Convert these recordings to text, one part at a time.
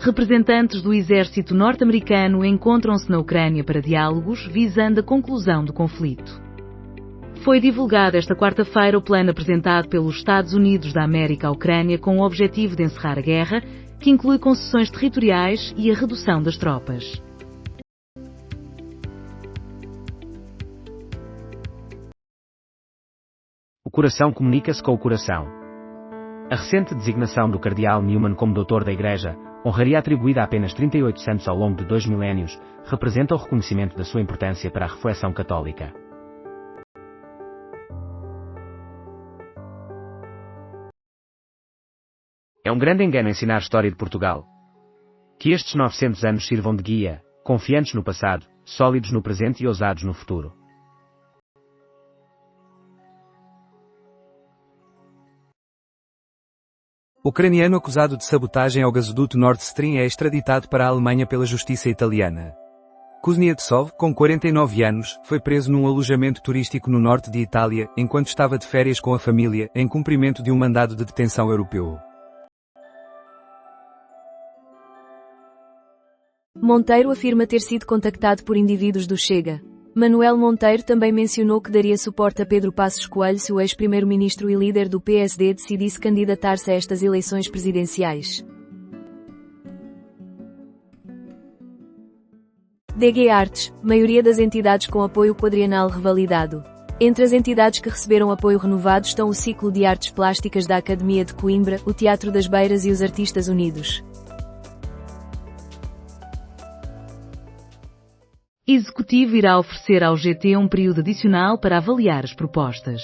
Representantes do exército norte-americano encontram-se na Ucrânia para diálogos visando a conclusão do conflito. Foi divulgado esta quarta-feira o plano apresentado pelos Estados Unidos da América à Ucrânia com o objetivo de encerrar a guerra, que inclui concessões territoriais e a redução das tropas. O coração comunica-se com o coração. A recente designação do cardeal Newman como doutor da Igreja, honraria atribuída a apenas 38 santos ao longo de 2 milénios, representa o reconhecimento da sua importância para a reflexão católica. É um grande engano ensinar a história de Portugal. Que estes 900 anos sirvam de guia, confiantes no passado, sólidos no presente e ousados no futuro. Ucraniano acusado de sabotagem ao gasoduto Nord Stream é extraditado para a Alemanha pela justiça italiana. Kuznetsov, com 49 anos, foi preso num alojamento turístico no norte de Itália, enquanto estava de férias com a família, em cumprimento de um mandado de detenção europeu. Monteiro afirma ter sido contactado por indivíduos do Chega. Manuel Monteiro também mencionou que daria suporte a Pedro Passos Coelho se o ex-primeiro-ministro e líder do PSD decidisse candidatar-se a estas eleições presidenciais. DG Artes, maioria das entidades com apoio quadrienal revalidado. Entre as entidades que receberam apoio renovado estão o Ciclo de Artes Plásticas da Academia de Coimbra, o Teatro das Beiras e os Artistas Unidos. Executivo irá oferecer ao GT um período adicional para avaliar as propostas.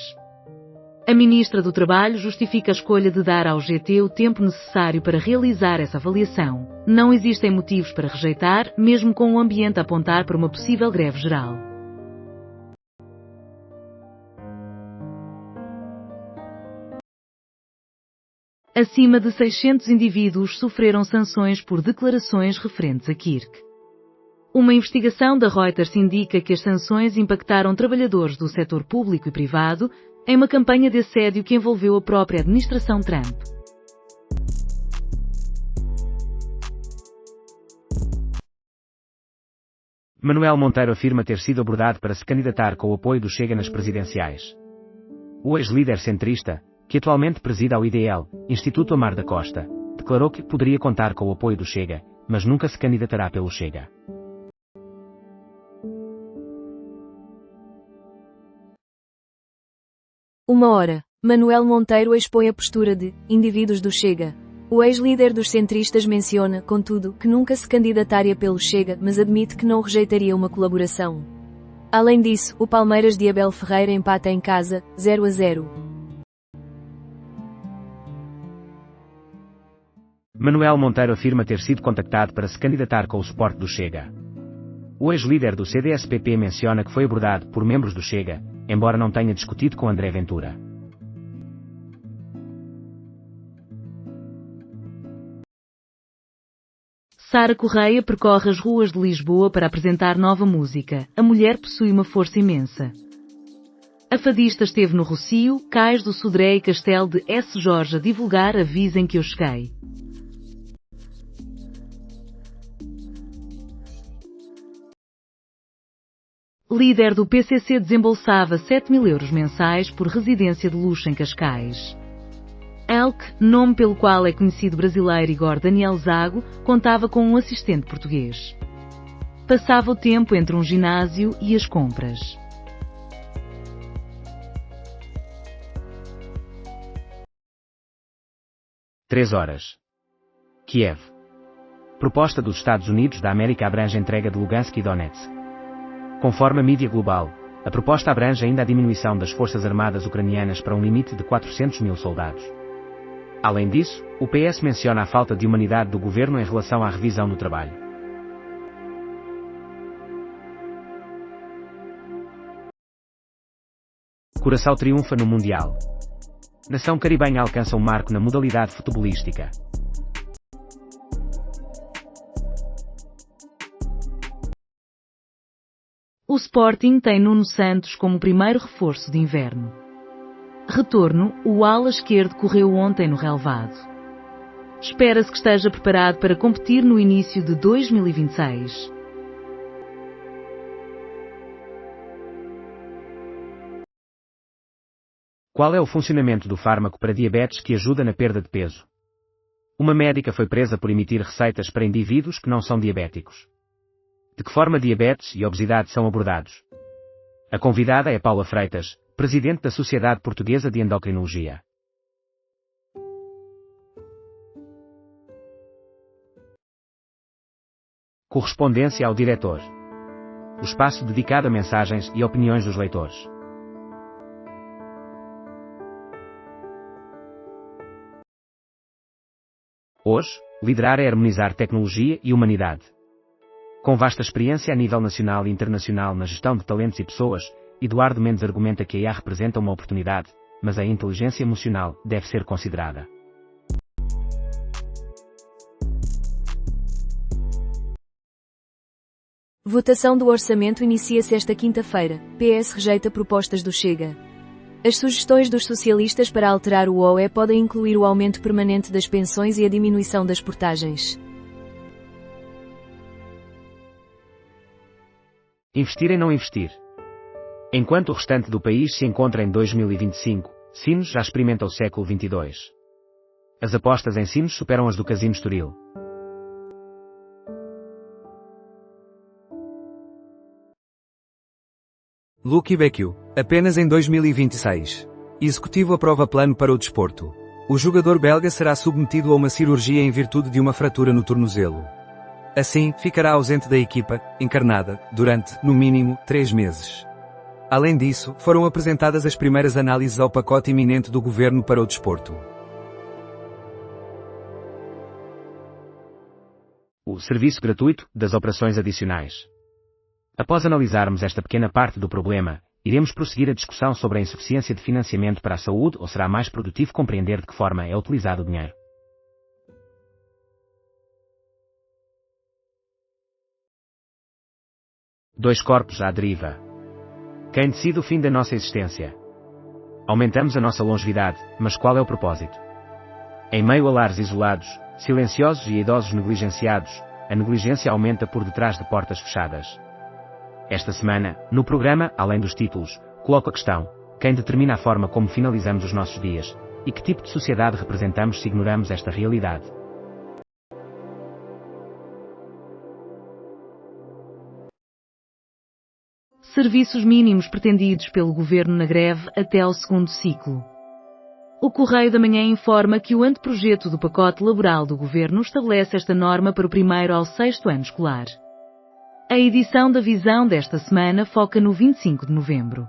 A Ministra do Trabalho justifica a escolha de dar ao GT o tempo necessário para realizar essa avaliação. Não existem motivos para rejeitar, mesmo com o ambiente a apontar para uma possível greve geral. Acima de 600 indivíduos sofreram sanções por declarações referentes a Kirk. Uma investigação da Reuters indica que as sanções impactaram trabalhadores do setor público e privado em uma campanha de assédio que envolveu a própria administração Trump. Manuel Monteiro afirma ter sido abordado para se candidatar com o apoio do Chega nas presidenciais. O ex-líder centrista, que atualmente preside ao IDL, Instituto Amar da Costa, declarou que poderia contar com o apoio do Chega, mas nunca se candidatará pelo Chega. Uma hora. Manuel Monteiro expõe a postura de indivíduos do Chega. O ex-líder dos centristas menciona, contudo, que nunca se candidataria pelo Chega, mas admite que não rejeitaria uma colaboração. Além disso, o Palmeiras de Abel Ferreira empata em casa, 0-0. Manuel Monteiro afirma ter sido contactado para se candidatar com o suporte do Chega. O ex-líder do CDS-PP menciona que foi abordado por membros do Chega, embora não tenha discutido com André Ventura. Sara Correia percorre as ruas de Lisboa para apresentar nova música. A mulher possui uma força imensa. A fadista esteve no Rossio, Cais do Sodré e Castelo de S. Jorge a divulgar Avisem que eu cheguei. Líder do PCC desembolsava 7.000 euros mensais por residência de luxo em Cascais. Elk, nome pelo qual é conhecido o brasileiro Igor Daniel Zago, contava com um assistente português. Passava o tempo entre um ginásio e as compras. Três horas. Kiev. Proposta dos Estados Unidos da América abrange a entrega de Lugansk e Donetsk. Conforme a mídia global, a proposta abrange ainda a diminuição das forças armadas ucranianas para um limite de 400.000 soldados. Além disso, o PS menciona a falta de humanidade do governo em relação à revisão do trabalho. Curaçao triunfa no Mundial. Nação caribenha alcança um marco na modalidade futebolística. O Sporting tem Nuno Santos como primeiro reforço de inverno. Retorno, o ala esquerdo correu ontem no relvado. Espera-se que esteja preparado para competir no início de 2026. Qual é o funcionamento do fármaco para diabetes que ajuda na perda de peso? Uma médica foi presa por emitir receitas para indivíduos que não são diabéticos. De que forma diabetes e obesidade são abordados? A convidada é Paula Freitas, presidente da Sociedade Portuguesa de Endocrinologia. Correspondência ao diretor. O espaço dedicado a mensagens e opiniões dos leitores. Hoje, liderar é harmonizar tecnologia e humanidade. Com vasta experiência a nível nacional e internacional na gestão de talentos e pessoas, Eduardo Mendes argumenta que a IA representa uma oportunidade, mas a inteligência emocional deve ser considerada. Votação do orçamento inicia-se esta quinta-feira. PS rejeita propostas do Chega. As sugestões dos socialistas para alterar o OE podem incluir o aumento permanente das pensões e a diminuição das portagens. Investir em não investir. Enquanto o restante do país se encontra em 2025, Sines já experimenta o século 22. As apostas em Sines superam as do Casino Estoril. Lucky Becchio, apenas em 2026. Executivo aprova plano para o desporto. O jogador belga será submetido a uma cirurgia em virtude de uma fratura no tornozelo. Assim, ficará ausente da equipa, encarnada, durante, no mínimo, 3 meses. Além disso, foram apresentadas as primeiras análises ao pacote iminente do governo para o desporto. O serviço gratuito das operações adicionais. Após analisarmos esta pequena parte do problema, iremos prosseguir a discussão sobre a insuficiência de financiamento para a saúde ou será mais produtivo compreender de que forma é utilizado o dinheiro. Dois corpos à deriva. Quem decide o fim da nossa existência? Aumentamos a nossa longevidade, mas qual é o propósito? Em meio a lares isolados, silenciosos e idosos negligenciados, a negligência aumenta por detrás de portas fechadas. Esta semana, no programa, além dos títulos, coloco a questão: quem determina a forma como finalizamos os nossos dias? E que tipo de sociedade representamos se ignoramos esta realidade? Serviços mínimos pretendidos pelo governo na greve até ao segundo ciclo. O Correio da Manhã informa que o anteprojeto do pacote laboral do governo estabelece esta norma para o 1º ao 6º ano escolar. A edição da Visão desta semana foca no 25 de novembro.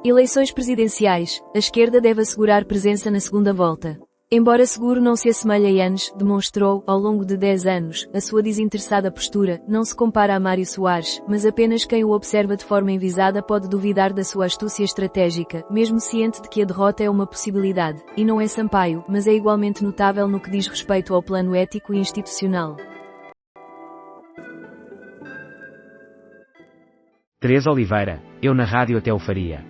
Eleições presidenciais. A esquerda deve assegurar presença na segunda volta. Embora seguro não se assemelhe a anos, demonstrou, ao longo de 10 anos, a sua desinteressada postura, não se compara a Mário Soares, mas apenas quem o observa de forma envisada pode duvidar da sua astúcia estratégica, mesmo ciente de que a derrota é uma possibilidade, e não é Sampaio, mas é igualmente notável no que diz respeito ao plano ético e institucional. Teresa Oliveira, eu na rádio até o faria.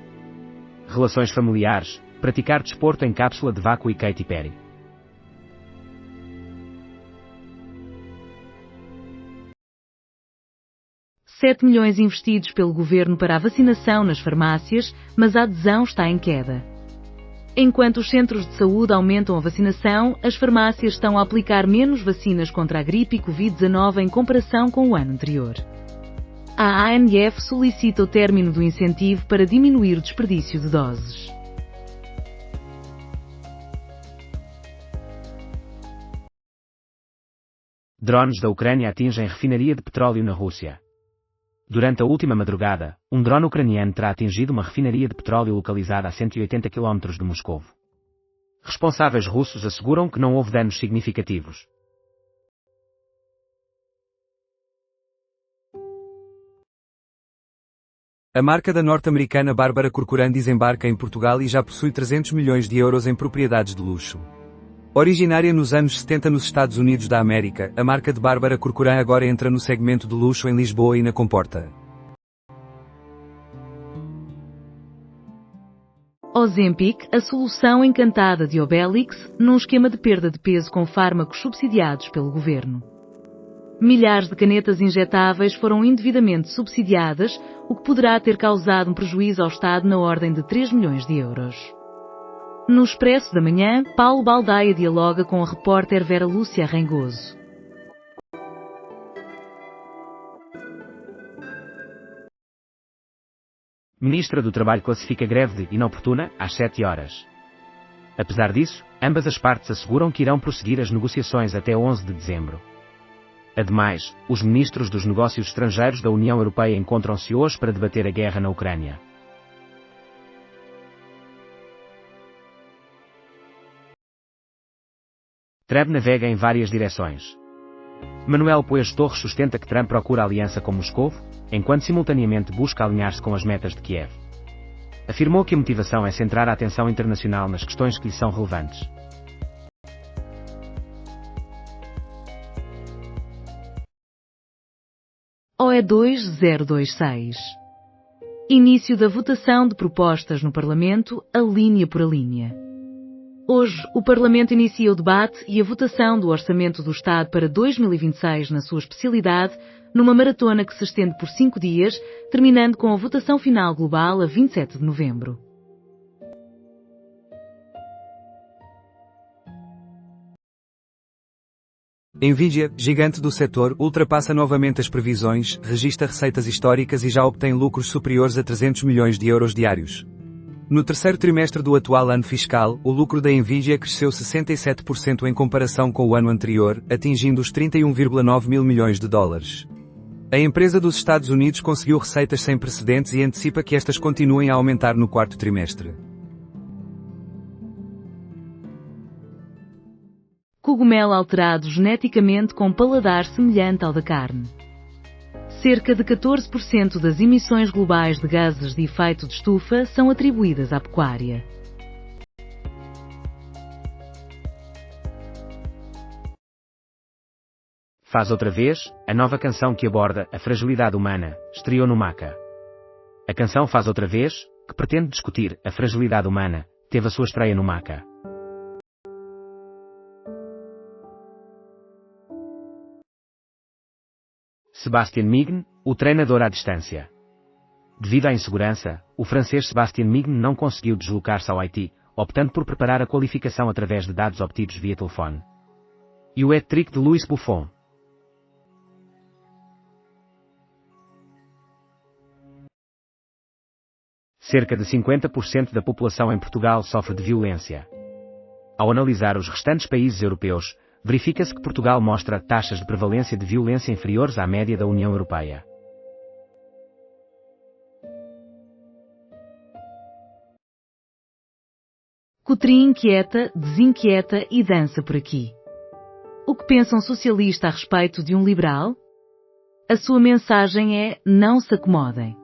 Relações familiares, praticar desporto em cápsula de vácuo e Katy Perry. $7 milhões investidos pelo governo para a vacinação nas farmácias, mas a adesão está em queda. Enquanto os centros de saúde aumentam a vacinação, as farmácias estão a aplicar menos vacinas contra a gripe e Covid-19 em comparação com o ano anterior. A ANF solicita o término do incentivo para diminuir o desperdício de doses. Drones da Ucrânia atingem refinaria de petróleo na Rússia. Durante a última madrugada, um drone ucraniano terá atingido uma refinaria de petróleo localizada a 180 km de Moscovo. Responsáveis russos asseguram que não houve danos significativos. A marca da norte-americana Bárbara Corcoran desembarca em Portugal e já possui 300 milhões de euros em propriedades de luxo. Originária nos anos 70 nos Estados Unidos da América, a marca de Bárbara Corcoran agora entra no segmento de luxo em Lisboa e na Comporta. Ozempic, a solução encantada de Obelix, num esquema de perda de peso com fármacos subsidiados pelo governo. Milhares de canetas injetáveis foram indevidamente subsidiadas, o que poderá ter causado um prejuízo ao Estado na ordem de 3 milhões de euros. No Expresso da Manhã, Paulo Baldaia dialoga com a repórter Vera Lúcia Rengoso. Ministra do Trabalho classifica greve de inoportuna às 7 horas. Apesar disso, ambas as partes asseguram que irão prosseguir as negociações até 11 de dezembro. Ademais, os ministros dos negócios estrangeiros da União Europeia encontram-se hoje para debater a guerra na Ucrânia. Trump navega em várias direções. Manuel Poes Torres sustenta que Trump procura aliança com Moscou, enquanto simultaneamente busca alinhar-se com as metas de Kiev. Afirmou que a motivação é centrar a atenção internacional nas questões que lhe são relevantes. OE 2026. Início da votação de propostas no Parlamento, a linha por a linha. Hoje, o Parlamento inicia o debate e a votação do Orçamento do Estado para 2026 na sua especialidade, numa maratona que se estende por 5 dias, terminando com a votação final global a 27 de novembro. Nvidia, gigante do setor, ultrapassa novamente as previsões, registra receitas históricas e já obtém lucros superiores a 300 milhões de euros diários. No terceiro trimestre do atual ano fiscal, o lucro da Nvidia cresceu 67% em comparação com o ano anterior, atingindo os 31,9 mil milhões de dólares. A empresa dos Estados Unidos conseguiu receitas sem precedentes e antecipa que estas continuem a aumentar no quarto trimestre. Cogumelo alterado geneticamente com paladar semelhante ao da carne. Cerca de 14% das emissões globais de gases de efeito de estufa são atribuídas à pecuária. Faz outra vez, a nova canção que aborda a fragilidade humana, estreou no MACA. A canção Faz Outra Vez, que pretende discutir a fragilidade humana, teve a sua estreia no MACA. Sébastien Migne, o treinador à distância. Devido à insegurança, o francês Sébastien Migne não conseguiu deslocar-se ao Haiti, optando por preparar a qualificação através de dados obtidos via telefone. E o hat-trick de Louis Buffon. Cerca de 50% da população em Portugal sofre de violência. Ao analisar os restantes países europeus, verifica-se que Portugal mostra taxas de prevalência de violência inferiores à média da União Europeia. Coutrinho inquieta, desinquieta e dança por aqui. O que pensa um socialista a respeito de um liberal? A sua mensagem é: não se acomodem.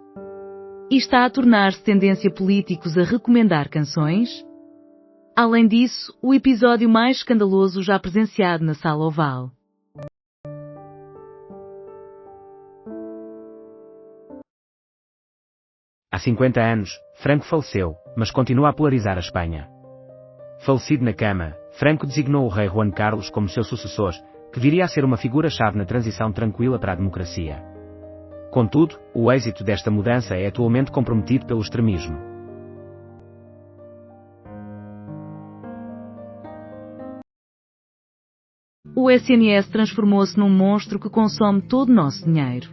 E está a tornar-se tendência políticos a recomendar canções? Além disso, o episódio mais escandaloso já presenciado na Sala Oval. Há 50 anos, Franco faleceu, mas continua a polarizar a Espanha. Falecido na cama, Franco designou o rei Juan Carlos como seu sucessor, que viria a ser uma figura-chave na transição tranquila para a democracia. Contudo, o êxito desta mudança é atualmente comprometido pelo extremismo. O SNS transformou-se num monstro que consome todo o nosso dinheiro.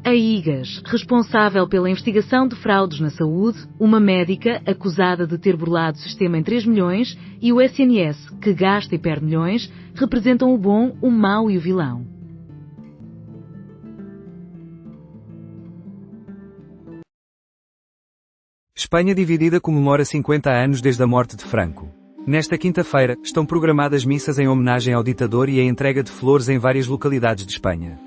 A IGAS, responsável pela investigação de fraudes na saúde, uma médica acusada de ter burlado o sistema em 3 milhões, e o SNS, que gasta e perde milhões, representam o bom, o mau e o vilão. Espanha dividida comemora 50 anos desde a morte de Franco. Nesta quinta-feira, estão programadas missas em homenagem ao ditador e a entrega de flores em várias localidades de Espanha.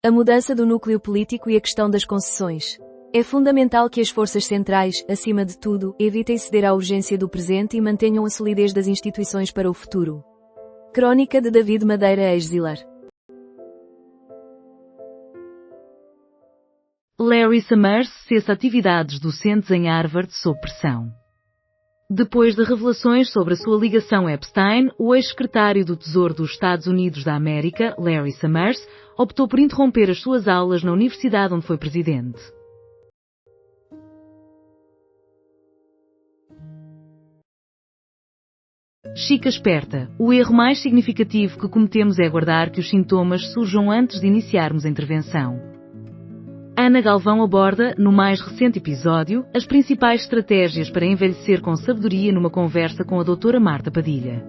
A mudança do núcleo político e a questão das concessões. É fundamental que as forças centrais, acima de tudo, evitem ceder à urgência do presente e mantenham a solidez das instituições para o futuro. Crónica de David Madeira Exilar. Larry Summers cessa atividades docentes em Harvard sob pressão. Depois de revelações sobre a sua ligação a Epstein, o ex-secretário do Tesouro dos Estados Unidos da América, Larry Summers, optou por interromper as suas aulas na universidade onde foi presidente. Chica esperta. O erro mais significativo que cometemos é aguardar que os sintomas surjam antes de iniciarmos a intervenção. Ana Galvão aborda, no mais recente episódio, as principais estratégias para envelhecer com sabedoria numa conversa com a doutora Marta Padilha.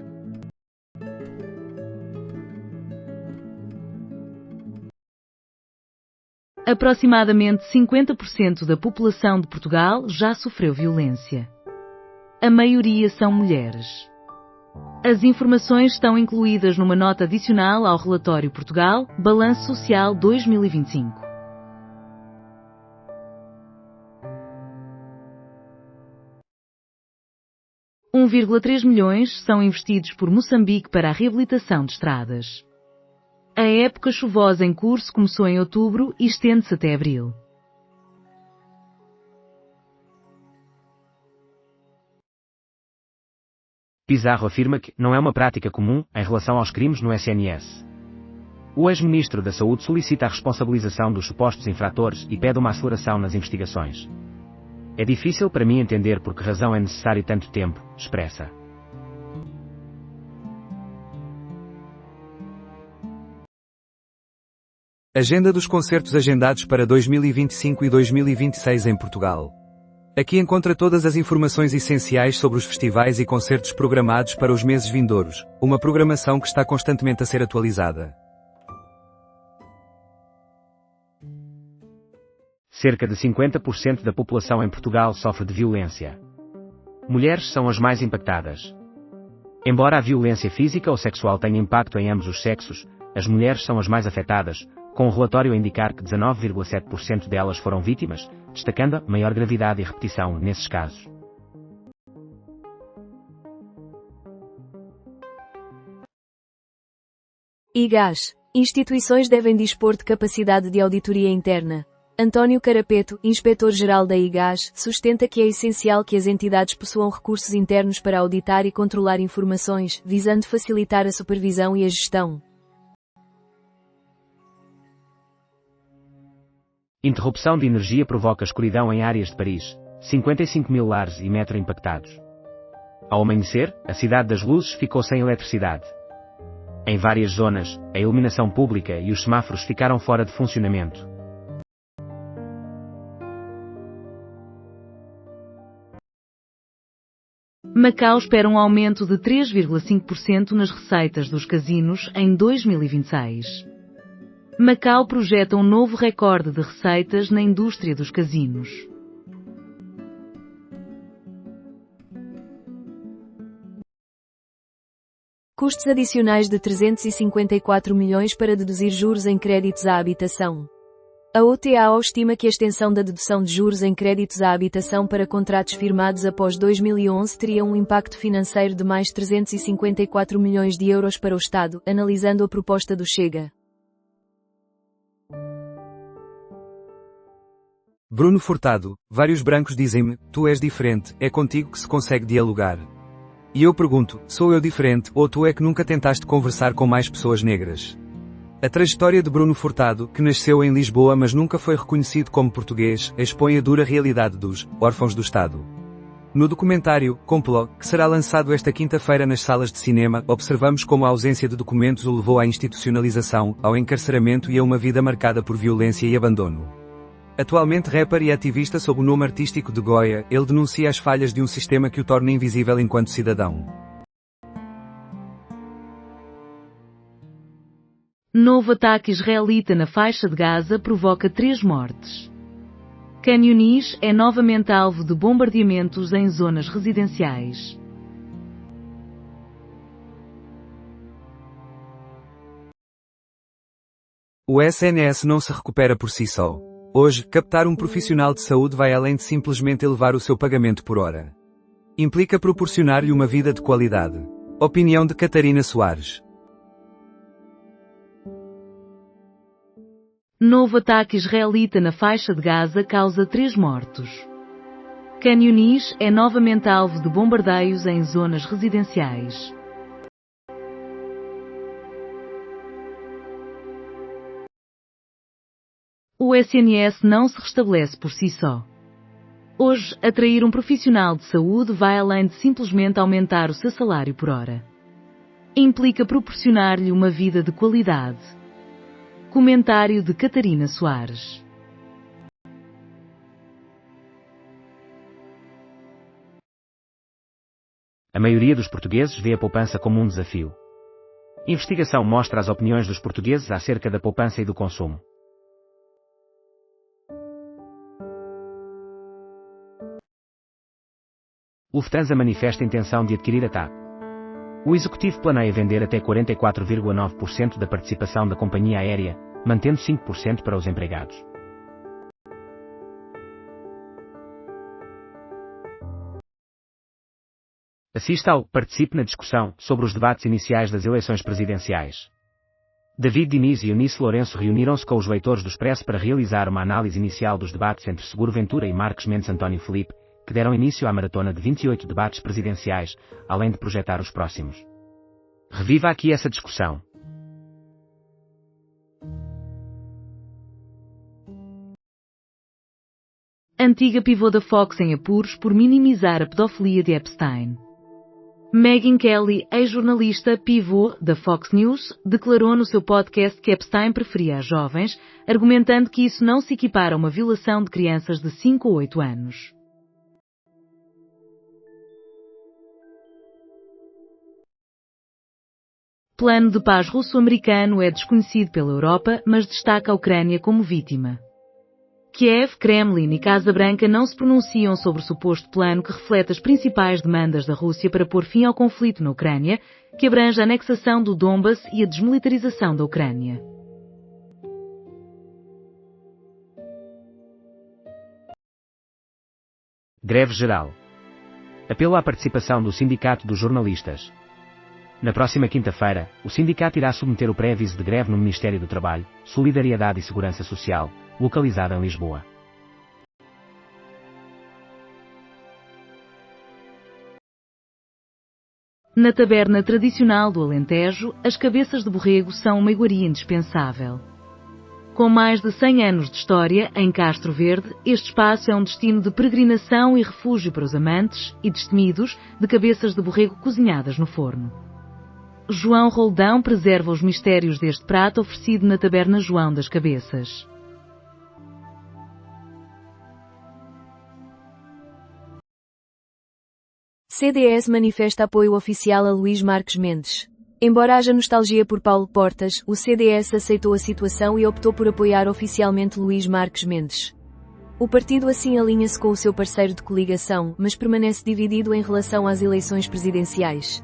Aproximadamente 50% da população de Portugal já sofreu violência. A maioria são mulheres. As informações estão incluídas numa nota adicional ao relatório Portugal, Balanço Social 2025. R$1,3 milhões são investidos por Moçambique para a reabilitação de estradas. A época chuvosa em curso começou em outubro e estende-se até abril. Pizarro afirma que não é uma prática comum em relação aos crimes no SNS. O ex-ministro da Saúde solicita a responsabilização dos supostos infratores e pede uma aceleração nas investigações. É difícil para mim entender por que razão é necessário tanto tempo, expressa. Agenda dos concertos agendados para 2025 e 2026 em Portugal. Aqui encontra todas as informações essenciais sobre os festivais e concertos programados para os meses vindouros, uma programação que está constantemente a ser atualizada. Cerca de 50% da população em Portugal sofre de violência. Mulheres são as mais impactadas. Embora a violência física ou sexual tenha impacto em ambos os sexos, as mulheres são as mais afetadas, com o relatório a indicar que 19,7% delas foram vítimas, destacando a maior gravidade e repetição nesses casos. IGAS. Instituições devem dispor de capacidade de auditoria interna. António Carapeto, inspetor-geral da IGAS, sustenta que é essencial que as entidades possuam recursos internos para auditar e controlar informações, visando facilitar a supervisão e a gestão. Interrupção de energia provoca escuridão em áreas de Paris, 55 mil lares e metro impactados. Ao amanhecer, a cidade das luzes ficou sem eletricidade. Em várias zonas, a iluminação pública e os semáforos ficaram fora de funcionamento. Macau espera um aumento de 3,5% nas receitas dos casinos em 2026. Macau projeta um novo recorde de receitas na indústria dos casinos. Custos adicionais de 354 milhões para deduzir juros em créditos à habitação. A OTAO estima que a extensão da dedução de juros em créditos à habitação para contratos firmados após 2011 teria um impacto financeiro de mais 354 milhões de euros para o Estado, analisando a proposta do Chega. Bruno Furtado, vários brancos dizem-me, tu és diferente, é contigo que se consegue dialogar. E eu pergunto, sou eu diferente ou tu é que nunca tentaste conversar com mais pessoas negras? A trajetória de Bruno Furtado, que nasceu em Lisboa mas nunca foi reconhecido como português, expõe a dura realidade dos órfãos do Estado. No documentário, Complot, que será lançado esta quinta-feira nas salas de cinema, observamos como a ausência de documentos o levou à institucionalização, ao encarceramento e a uma vida marcada por violência e abandono. Atualmente rapper e ativista sob o nome artístico de Goya, ele denuncia as falhas de um sistema que o torna invisível enquanto cidadão. Novo ataque israelita na faixa de Gaza provoca 3 mortes. Khan Yunis é novamente alvo de bombardeamentos em zonas residenciais. O SNS não se recupera por si só. Hoje, captar um profissional de saúde vai além de simplesmente elevar o seu pagamento por hora. Implica proporcionar-lhe uma vida de qualidade. Opinião de Catarina Soares. Novo ataque israelita na faixa de Gaza causa 3 mortos. Khan Yunis é novamente alvo de bombardeios em zonas residenciais. O SNS não se restabelece por si só. Hoje, atrair um profissional de saúde vai além de simplesmente aumentar o seu salário por hora. Implica proporcionar-lhe uma vida de qualidade. Comentário de Catarina Soares. A maioria dos portugueses vê a poupança como um desafio. Investigação mostra as opiniões dos portugueses acerca da poupança e do consumo. Lufthansa manifesta intenção de adquirir a TAP. O executivo planeia vender até 44,9% da participação da companhia aérea, mantendo 5% para os empregados. Assista ao Participe na discussão sobre os debates iniciais das eleições presidenciais. David Diniz e Eunice Lourenço reuniram-se com os leitores do Expresso para realizar uma análise inicial dos debates entre Seguro Ventura e Marques Mendes António Filipe, que deram início à maratona de 28 debates presidenciais, além de projetar os próximos. Reviva aqui essa discussão. Antiga pivô da Fox em apuros por minimizar a pedofilia de Epstein. Megyn Kelly, ex-jornalista pivô da Fox News, declarou no seu podcast que Epstein preferia as jovens, argumentando que isso não se equipara a uma violação de crianças de 5 ou 8 anos. Plano de paz russo-americano é desconhecido pela Europa, mas destaca a Ucrânia como vítima. Kiev, Kremlin e Casa Branca não se pronunciam sobre o suposto plano que reflete as principais demandas da Rússia para pôr fim ao conflito na Ucrânia, que abrange a anexação do Donbas e a desmilitarização da Ucrânia. Greve geral. Apelo à participação do Sindicato dos Jornalistas. Na próxima quinta-feira, o sindicato irá submeter o pré-aviso de greve no Ministério do Trabalho, Solidariedade e Segurança Social, localizado em Lisboa. Na taberna tradicional do Alentejo, as cabeças de borrego são uma iguaria indispensável. Com mais de 100 anos de história, em Castro Verde, este espaço é um destino de peregrinação e refúgio para os amantes e destemidos de cabeças de borrego cozinhadas no forno. João Roldão preserva os mistérios deste prato oferecido na taberna João das Cabeças. CDS manifesta apoio oficial a Luís Marques Mendes. Embora haja nostalgia por Paulo Portas, o CDS aceitou a situação e optou por apoiar oficialmente Luís Marques Mendes. O partido assim alinha-se com o seu parceiro de coligação, mas permanece dividido em relação às eleições presidenciais.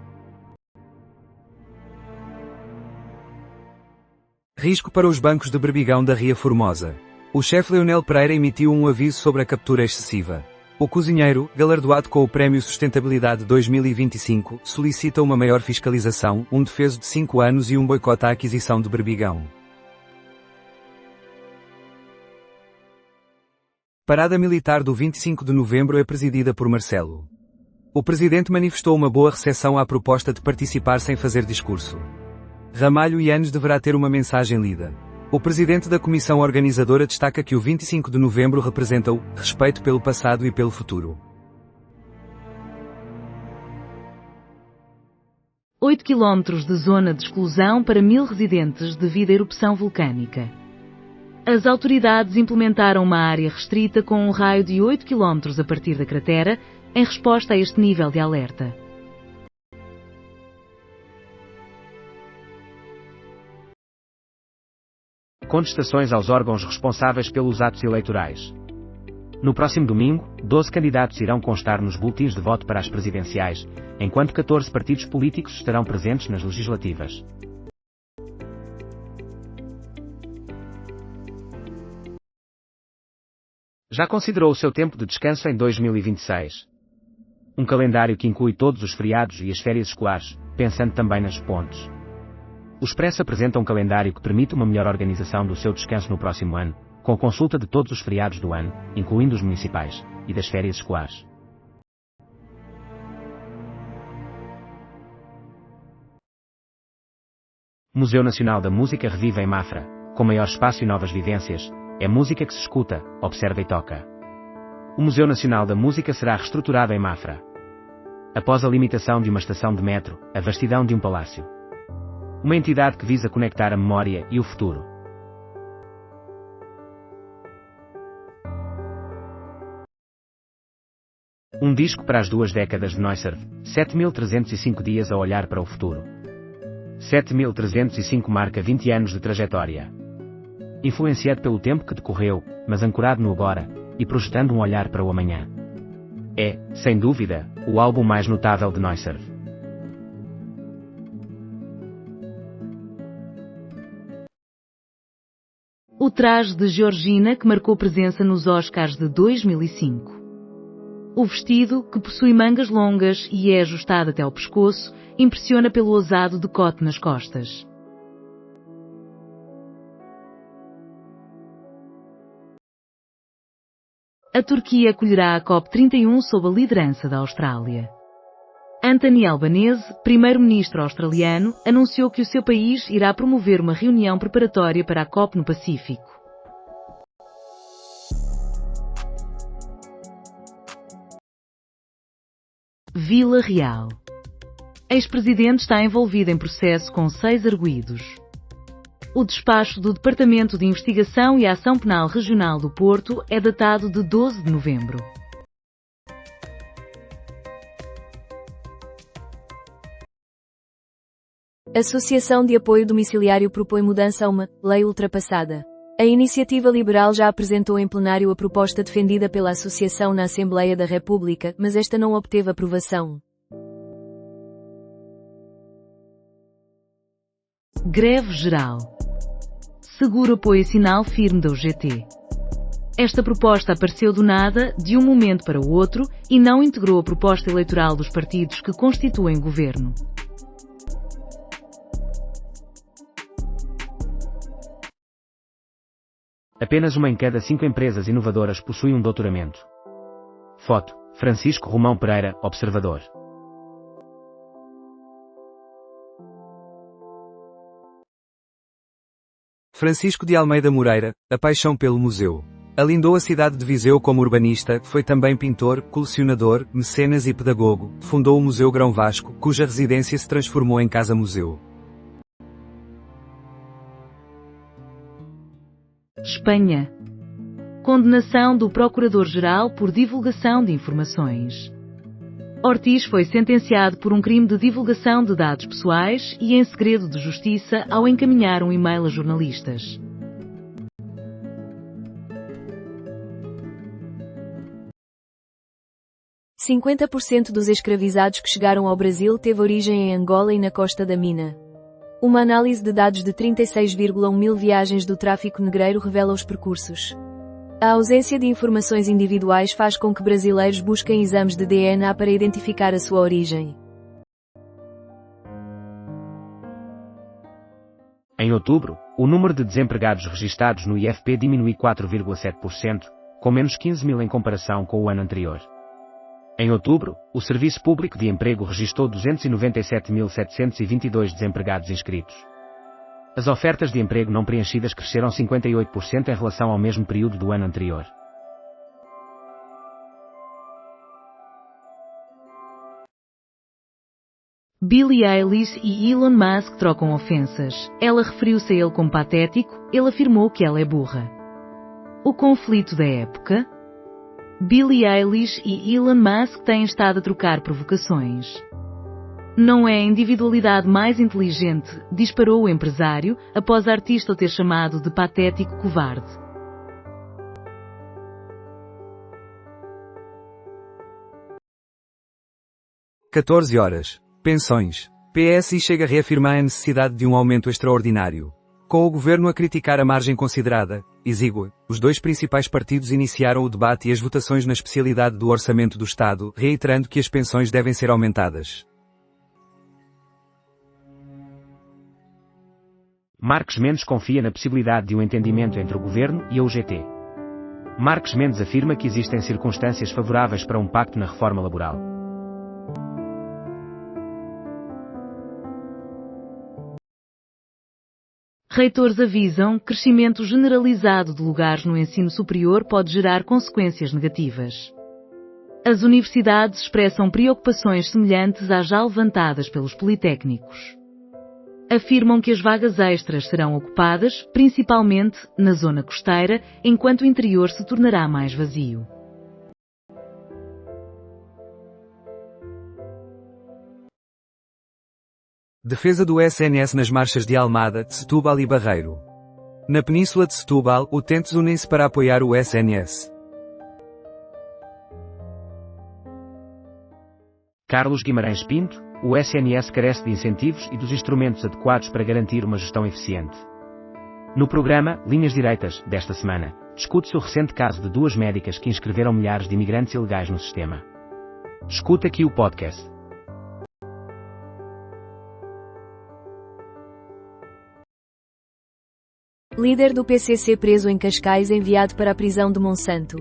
Risco para os bancos de Berbigão da Ria Formosa. O chefe Leonel Pereira emitiu um aviso sobre a captura excessiva. O cozinheiro, galardoado com o Prémio Sustentabilidade 2025, solicita uma maior fiscalização, um defeso de 5 anos e um boicote à aquisição de Berbigão. Parada militar do 25 de novembro é presidida por Marcelo. O presidente manifestou uma boa recepção à proposta de participar sem fazer discurso. Ramalho Yanes deverá ter uma mensagem lida. O presidente da comissão organizadora destaca que o 25 de novembro representa o respeito pelo passado e pelo futuro. 8 km de zona de exclusão para 1000 residentes devido à erupção vulcânica. As autoridades implementaram uma área restrita com um raio de 8 km a partir da cratera, em resposta a este nível de alerta. Contestações aos órgãos responsáveis pelos atos eleitorais. No próximo domingo, 12 candidatos irão constar nos boletins de voto para as presidenciais, enquanto 14 partidos políticos estarão presentes nas legislativas. Já considerou o seu tempo de descanso em 2026? Um calendário que inclui todos os feriados e as férias escolares, pensando também nas pontes. O Expresso apresenta um calendário que permite uma melhor organização do seu descanso no próximo ano, com a consulta de todos os feriados do ano, incluindo os municipais, e das férias escolares. Museu Nacional da Música revive em Mafra, com maior espaço e novas vivências. É música que se escuta, observa e toca. O Museu Nacional da Música será reestruturado em Mafra. Após a limitação de uma estação de metro, a vastidão de um palácio. Uma entidade que visa conectar a memória e o futuro. Um disco para as 2 décadas de Neuserv, 7.305 dias a olhar para o futuro. 7.305 marca 20 anos de trajetória. Influenciado pelo tempo que decorreu, mas ancorado no agora, e projetando um olhar para o amanhã. É, sem dúvida, o álbum mais notável de Neuserv. O traje de Georgina que marcou presença nos Oscars de 2005. O vestido, que possui mangas longas e é ajustado até ao pescoço, impressiona pelo ousado decote nas costas. A Turquia acolherá a COP31 sob a liderança da Austrália. Anthony Albanese, primeiro-ministro australiano, anunciou que o seu país irá promover uma reunião preparatória para a COP no Pacífico. Vila Real. Ex-presidente está envolvido em processo com 6 arguidos. O despacho do Departamento de Investigação e Ação Penal Regional do Porto é datado de 12 de novembro. Associação de Apoio Domiciliário propõe mudança a uma lei ultrapassada. A Iniciativa Liberal já apresentou em plenário a proposta defendida pela Associação na Assembleia da República, mas esta não obteve aprovação. Greve geral. Seguro apoio sinal firme da UGT. Esta proposta apareceu do nada, de um momento para o outro, e não integrou a proposta eleitoral dos partidos que constituem governo. Apenas uma em cada 5 empresas inovadoras possui um doutoramento. Foto: Francisco Romão Pereira, Observador. Francisco de Almeida Moreira, a paixão pelo museu. Alindou a cidade de Viseu como urbanista, foi também pintor, colecionador, mecenas e pedagogo. Fundou o Museu Grão Vasco, cuja residência se transformou em casa-museu. Espanha. Condenação do Procurador-Geral por divulgação de informações. Ortiz foi sentenciado por um crime de divulgação de dados pessoais e em segredo de justiça ao encaminhar um e-mail a jornalistas. % dos escravizados que chegaram ao Brasil teve origem em Angola e na Costa da Mina. Uma análise de dados de 36,1 mil viagens do tráfico negreiro revela os percursos. A ausência de informações individuais faz com que brasileiros busquem exames de DNA para identificar a sua origem. Em outubro, o número de desempregados registados no IFP diminui 4,7%, com menos 15 mil em comparação com o ano anterior. Em outubro, o Serviço Público de Emprego registrou 297.722 desempregados inscritos. As ofertas de emprego não preenchidas cresceram 58% em relação ao mesmo período do ano anterior. Billie Eilish e Elon Musk trocam ofensas. Ela referiu-se a ele como patético, ele afirmou que ela é burra. O conflito da época? Billie Eilish e Elon Musk têm estado a trocar provocações. Não é a individualidade mais inteligente, disparou o empresário, após a artista o ter chamado de patético covarde. (14h). Pensões. PSI chega a reafirmar a necessidade de um aumento extraordinário. Com o governo a criticar a margem considerada exígua, os 2 principais partidos iniciaram o debate e as votações na especialidade do orçamento do Estado, reiterando que as pensões devem ser aumentadas. Marques Mendes confia na possibilidade de um entendimento entre o governo e a UGT. Marques Mendes afirma que existem circunstâncias favoráveis para um pacto na reforma laboral. Reitores avisam que crescimento generalizado de lugares no ensino superior pode gerar consequências negativas. As universidades expressam preocupações semelhantes às já levantadas pelos politécnicos. Afirmam que as vagas extras serão ocupadas, principalmente na zona costeira, enquanto o interior se tornará mais vazio. Defesa do SNS nas marchas de Almada, Setúbal e Barreiro. Na península de Setúbal, utentes unem-se para apoiar o SNS. Carlos Guimarães Pinto, o SNS carece de incentivos e dos instrumentos adequados para garantir uma gestão eficiente. No programa Linhas Direitas, desta semana, discute-se o recente caso de 2 médicas que inscreveram milhares de imigrantes ilegais no sistema. Escuta aqui o podcast. Líder do PCC preso em Cascais enviado para a prisão de Monsanto.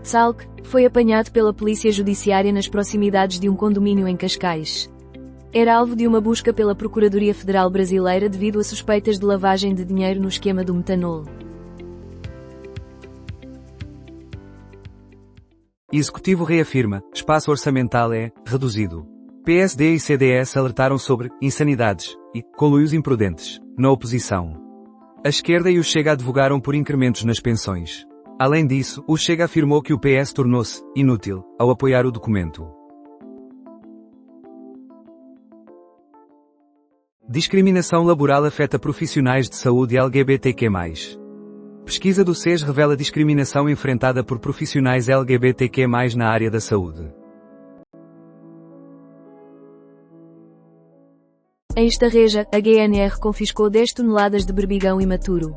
Salk foi apanhado pela polícia judiciária nas proximidades de um condomínio em Cascais. Era alvo de uma busca pela Procuradoria Federal Brasileira devido a suspeitas de lavagem de dinheiro no esquema do metanol. Executivo reafirma, espaço orçamental é reduzido. PSD e CDS alertaram sobre insanidades e conluios imprudentes na oposição. A esquerda e o Chega advogaram por incrementos nas pensões. Além disso, o Chega afirmou que o PS tornou-se inútil ao apoiar o documento. Discriminação laboral afeta profissionais de saúde LGBTQ+. Pesquisa do SES revela discriminação enfrentada por profissionais LGBTQ+, na área da saúde. Em Estarreja, a GNR confiscou 10 toneladas de berbigão imaturo.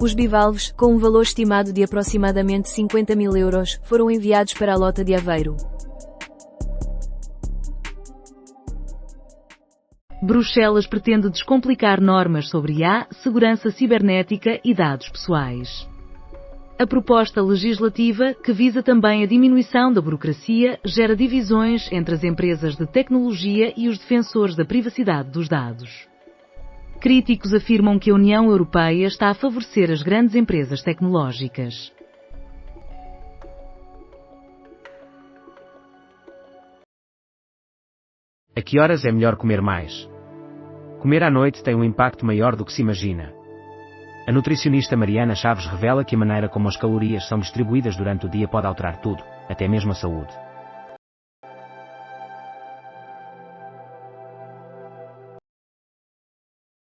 Os bivalves, com um valor estimado de aproximadamente 50 mil euros, foram enviados para a Lota de Aveiro. Bruxelas pretende descomplicar normas sobre IA, segurança cibernética e dados pessoais. A proposta legislativa, que visa também a diminuição da burocracia, gera divisões entre as empresas de tecnologia e os defensores da privacidade dos dados. Críticos afirmam que a União Europeia está a favorecer as grandes empresas tecnológicas. A que horas é melhor comer mais? Comer à noite tem um impacto maior do que se imagina. A nutricionista Mariana Chaves revela que a maneira como as calorias são distribuídas durante o dia pode alterar tudo, até mesmo a saúde.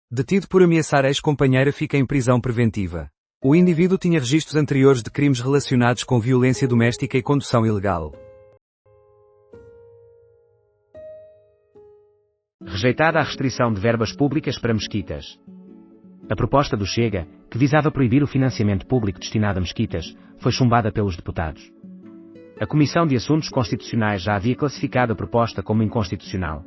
Detido por ameaçar ex-companheira fica em prisão preventiva. O indivíduo tinha registros anteriores de crimes relacionados com violência doméstica e condução ilegal. Rejeitada a restrição de verbas públicas para mesquitas. A proposta do Chega, que visava proibir o financiamento público destinado a mesquitas, foi chumbada pelos deputados. A Comissão de Assuntos Constitucionais já havia classificado a proposta como inconstitucional.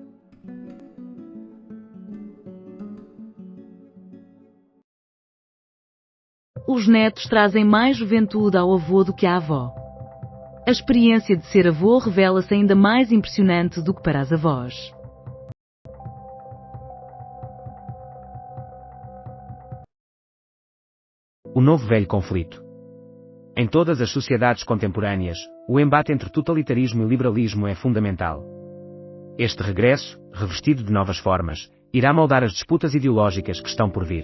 Os netos trazem mais juventude ao avô do que à avó. A experiência de ser avô revela-se ainda mais impressionante do que para as avós. O novo velho conflito. Em todas as sociedades contemporâneas, o embate entre totalitarismo e liberalismo é fundamental. Este regresso, revestido de novas formas, irá moldar as disputas ideológicas que estão por vir.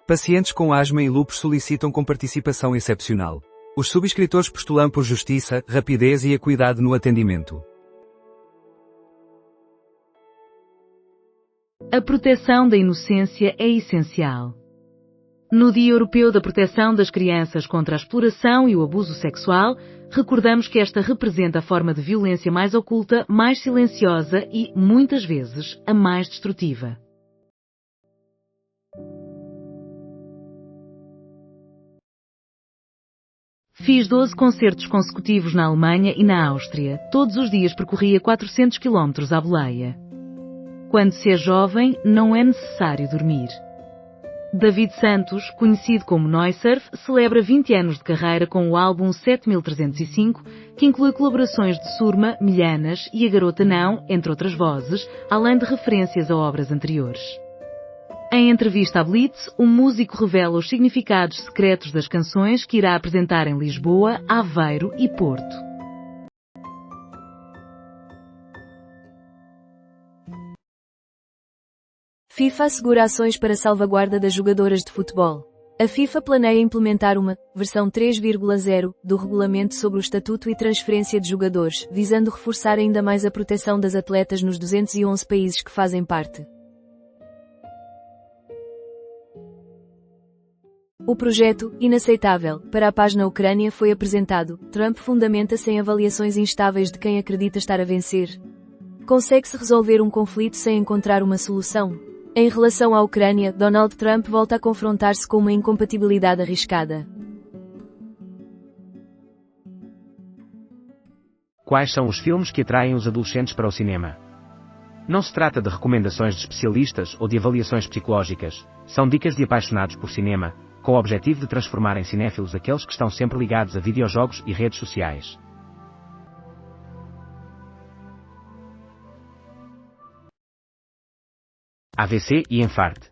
Pacientes com asma e lúpus solicitam com participação excepcional. Os subscritores postulam por justiça, rapidez e equidade no atendimento. A proteção da inocência é essencial. No Dia Europeu da Proteção das Crianças contra a Exploração e o Abuso Sexual, recordamos que esta representa a forma de violência mais oculta, mais silenciosa e, muitas vezes, a mais destrutiva. Fiz 12 concertos consecutivos na Alemanha e na Áustria. Todos os dias percorria 400 km à boleia. Quando se é jovem, não é necessário dormir. David Santos, conhecido como Noisurf, celebra 20 anos de carreira com o álbum 7305, que inclui colaborações de Surma, Milhanas e A Garota Não, entre outras vozes, além de referências a obras anteriores. Em entrevista à Blitz, o músico revela os significados secretos das canções que irá apresentar em Lisboa, Aveiro e Porto. FIFA assegura ações para salvaguarda das jogadoras de futebol. A FIFA planeia implementar uma versão 3.0 do regulamento sobre o estatuto e transferência de jogadores, visando reforçar ainda mais a proteção das atletas nos 211 países que fazem parte. O projeto, inaceitável, para a paz na Ucrânia foi apresentado. Trump fundamenta-se em avaliações instáveis de quem acredita estar a vencer. Consegue-se resolver um conflito sem encontrar uma solução? Em relação à Ucrânia, Donald Trump volta a confrontar-se com uma incompatibilidade arriscada. Quais são os filmes que atraem os adolescentes para o cinema? Não se trata de recomendações de especialistas ou de avaliações psicológicas, são dicas de apaixonados por cinema, com o objetivo de transformar em cinéfilos aqueles que estão sempre ligados a videojogos e redes sociais. AVC e enfarte.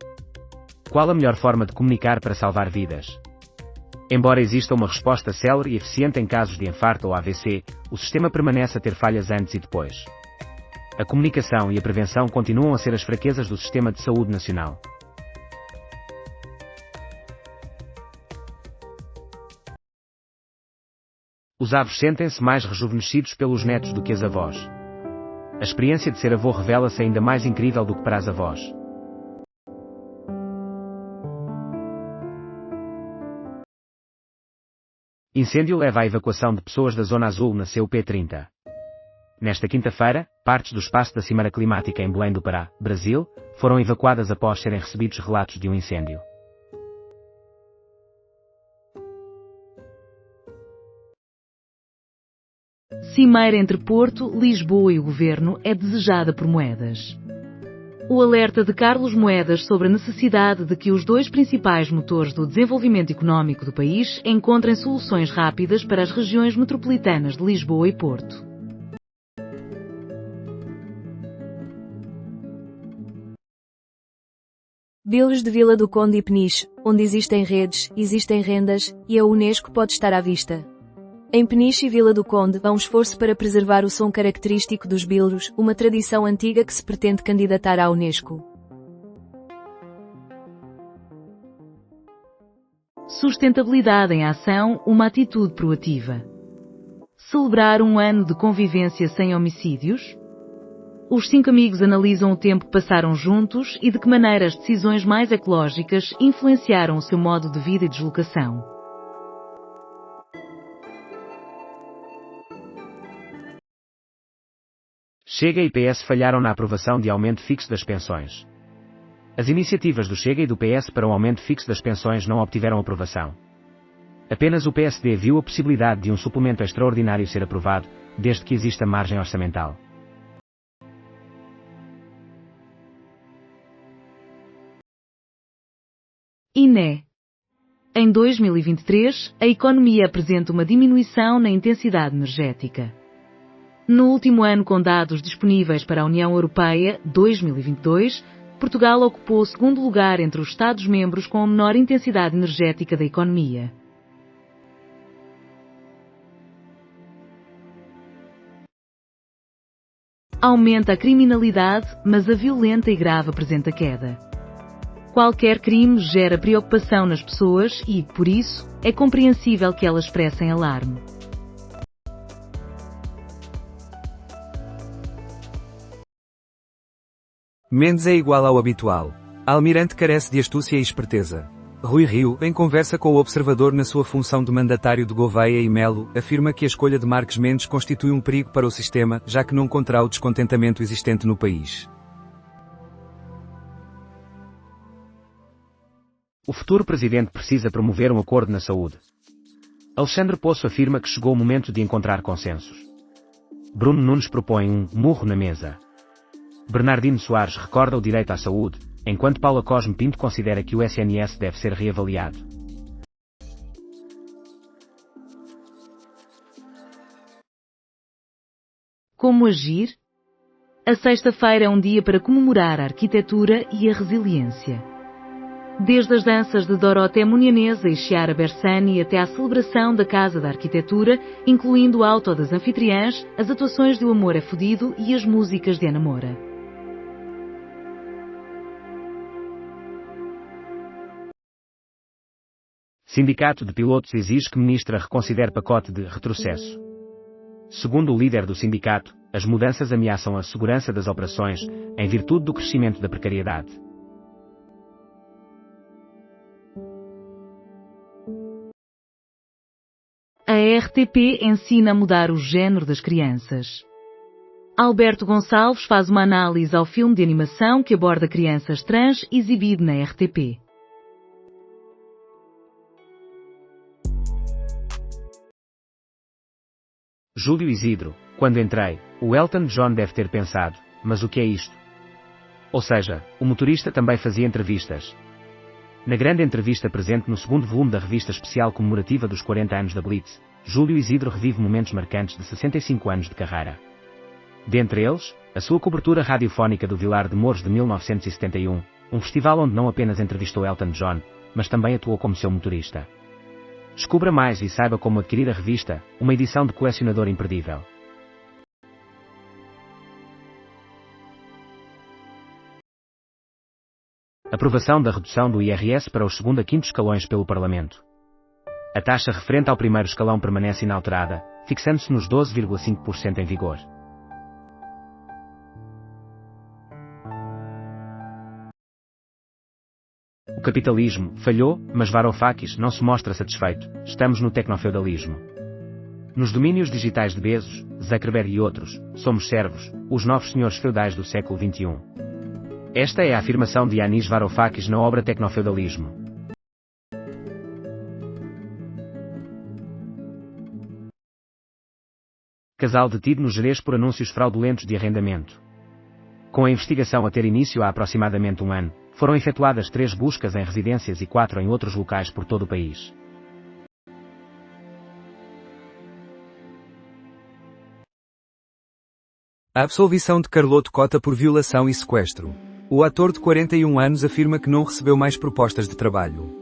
Qual a melhor forma de comunicar para salvar vidas? Embora exista uma resposta célere e eficiente em casos de infarto ou AVC, o sistema permanece a ter falhas antes e depois. A comunicação e a prevenção continuam a ser as fraquezas do Sistema de Saúde Nacional. Os avós sentem-se mais rejuvenescidos pelos netos do que as avós. A experiência de ser avô revela-se ainda mais incrível do que para as avós. Incêndio leva à evacuação de pessoas da Zona Azul na CUP30. Nesta quinta-feira, partes do espaço da Cimeira Climática em Belém do Pará, Brasil, foram evacuadas após serem recebidos relatos de um incêndio. Cimeira entre Porto, Lisboa e o Governo é desejada por Moedas. O alerta de Carlos Moedas sobre a necessidade de que os dois principais motores do desenvolvimento económico do país encontrem soluções rápidas para as regiões metropolitanas de Lisboa e Porto. Bilros de Vila do Conde e Peniche, onde existem redes, existem rendas, e a Unesco pode estar à vista. Em Peniche e Vila do Conde há um esforço para preservar o som característico dos bilros, uma tradição antiga que se pretende candidatar à Unesco. Sustentabilidade em ação, uma atitude proativa. Celebrar um ano de convivência sem homicídios? Os 5 amigos analisam o tempo que passaram juntos e de que maneira as decisões mais ecológicas influenciaram o seu modo de vida e deslocação. Chega e PS falharam na aprovação de aumento fixo das pensões. As iniciativas do Chega e do PS para um aumento fixo das pensões não obtiveram aprovação. Apenas o PSD viu a possibilidade de um suplemento extraordinário ser aprovado, desde que exista margem orçamental. INE. Em 2023, a economia apresenta uma diminuição na intensidade energética. No último ano com dados disponíveis para a União Europeia, 2022, Portugal ocupou o segundo lugar entre os Estados-membros com a menor intensidade energética da economia. Aumenta a criminalidade, mas a violenta e grave apresenta queda. Qualquer crime gera preocupação nas pessoas e, por isso, é compreensível que elas expressem alarme. Mendes é igual ao habitual. Almirante carece de astúcia e esperteza. Rui Rio, em conversa com o Observador na sua função de mandatário de Gouveia e Melo, afirma que a escolha de Marques Mendes constitui um perigo para o sistema, já que não conterá o descontentamento existente no país. O futuro presidente precisa promover um acordo na saúde. Alexandre Poço afirma que chegou o momento de encontrar consensos. Bruno Nunes propõe um murro na mesa. Bernardino Soares recorda o direito à saúde, enquanto Paula Cosme Pinto considera que o SNS deve ser reavaliado. Como agir? A sexta-feira é um dia para comemorar a arquitetura e a resiliência. Desde as danças de Dorothée Munianesa e Chiara Bersani até à celebração da Casa da Arquitetura, incluindo o auto das anfitriãs, as atuações de O Amor é Fudido e as músicas de Ana Moura. Sindicato de Pilotos exige que ministra reconsidere pacote de retrocesso. Segundo o líder do sindicato, as mudanças ameaçam a segurança das operações, em virtude do crescimento da precariedade. A RTP ensina a mudar o género das crianças. Alberto Gonçalves faz uma análise ao filme de animação que aborda crianças trans exibido na RTP. Júlio Isidro: quando entrei, o Elton John deve ter pensado, mas o que é isto? Ou seja, o motorista também fazia entrevistas. Na grande entrevista presente no segundo volume da revista especial comemorativa dos 40 anos da Blitz, Júlio Isidro revive momentos marcantes de 65 anos de carreira. Dentre eles, a sua cobertura radiofónica do Vilar de Mouros de 1971, um festival onde não apenas entrevistou Elton John, mas também atuou como seu motorista. Descubra mais e saiba como adquirir a revista, uma edição de colecionador imperdível. Aprovação da redução do IRS para os segundo a quinto escalões pelo Parlamento. A taxa referente ao primeiro escalão permanece inalterada, fixando-se nos 12,5% em vigor. O capitalismo falhou, mas Varoufakis não se mostra satisfeito. Estamos no tecnofeudalismo. Nos domínios digitais de Bezos, Zuckerberg e outros, somos servos, os novos senhores feudais do século XXI. Esta é a afirmação de Yanis Varoufakis na obra Tecnofeudalismo. Casal detido no Gerês por anúncios fraudulentos de arrendamento. Com a investigação a ter início há aproximadamente um ano, foram efetuadas 3 buscas em residências e 4 em outros locais por todo o país. A absolvição de Carloto Cota por violação e sequestro. O ator de 41 anos afirma que não recebeu mais propostas de trabalho.